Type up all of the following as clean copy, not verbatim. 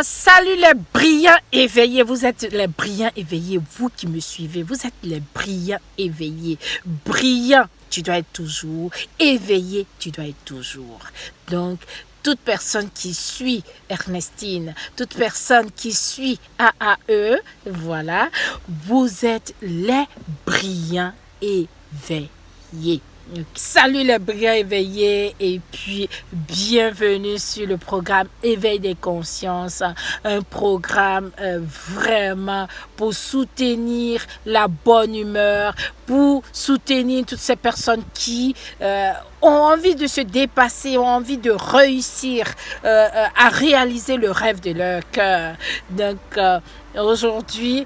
Salut les brillants éveillés, vous êtes les brillants éveillés, vous qui me suivez, vous êtes les brillants éveillés. Brillant, tu dois être toujours, éveillé, tu dois être toujours. Donc, toute personne qui suit Ernestine, toute personne qui suit AAE, voilà, vous êtes les brillants éveillés. Salut les brillants éveillés et puis bienvenue sur le programme Éveil des consciences, un programme vraiment pour soutenir la bonne humeur, pour soutenir toutes ces personnes qui ont envie de se dépasser, ont envie de réussir à réaliser le rêve de leur cœur. Donc, aujourd'hui,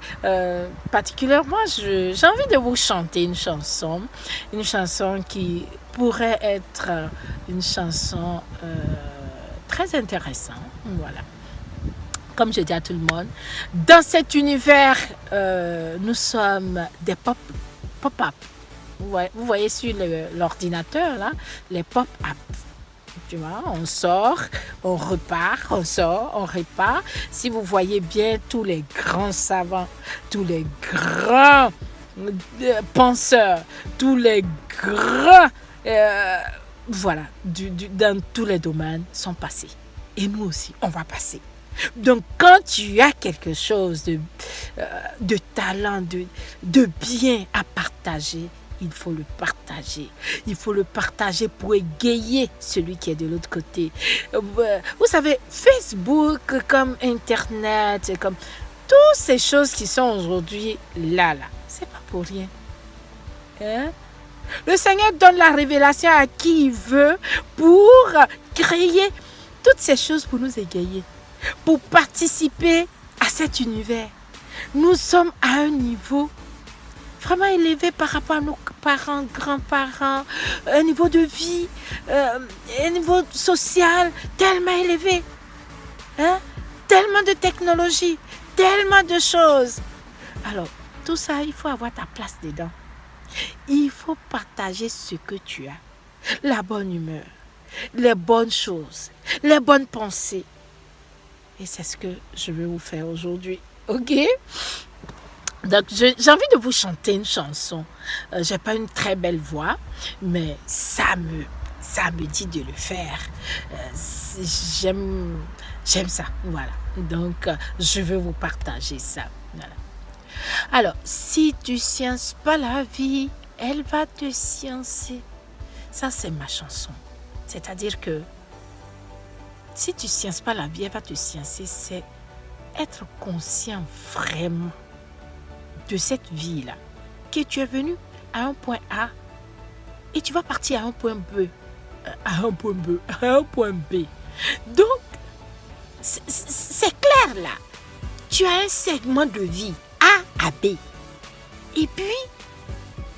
particulièrement, j'ai envie de vous chanter une chanson qui pourrait être une chanson très intéressante. Voilà. Comme je dis à tout le monde, dans cet univers, nous sommes des pop-up. Vous voyez sur l'ordinateur, là, les pop-up. Tu vois, on sort, on repart, on sort, on repart. Si vous voyez bien tous les grands savants, tous les grands penseurs, tous les grands, voilà, dans tous les domaines sont passés. Et nous aussi, on va passer. Donc, quand tu as quelque chose de talent, de bien à partager, il faut le partager. Il faut le partager pour égayer celui qui est de l'autre côté. Vous savez, Facebook, comme Internet, comme toutes ces choses qui sont aujourd'hui là, c'est pas pour rien. Hein? Le Seigneur donne la révélation à qui il veut pour créer toutes ces choses pour nous égayer, pour participer à cet univers. Nous sommes à un niveau vraiment élevé par rapport à nos parents, grands-parents, un niveau de vie, un niveau social tellement élevé. Hein? Tellement de technologie, tellement de choses. Alors, tout ça, il faut avoir ta place dedans. Il faut partager ce que tu as. La bonne humeur, les bonnes choses, les bonnes pensées. Et c'est ce que je vais vous faire aujourd'hui. Ok? Donc, j'ai envie de vous chanter une chanson. J'ai pas une très belle voix, mais ça me dit de le faire. J'aime ça, voilà. Donc, je veux vous partager ça. Voilà. Alors, si tu sciences pas la vie, elle va te sciencer. Ça, c'est ma chanson. C'est-à-dire que si tu sciences pas la vie, elle va te sciencer. C'est être conscient vraiment de cette vie-là, que tu es venu à un point A et tu vas partir à un point B, à un point B. Donc, c'est clair là. Tu as un segment de vie A à B. Et puis,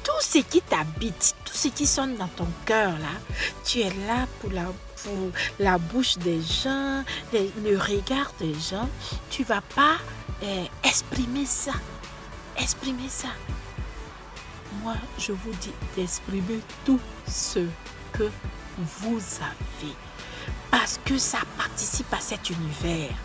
tout ce qui t'habite, tout ce qui sonne dans ton cœur là, tu es là pour la bouche des gens, le regard des gens. Tu vas pas exprimer ça. Exprimez ça. Moi, je vous dis d'exprimer tout ce que vous avez. Parce que ça participe à cet univers.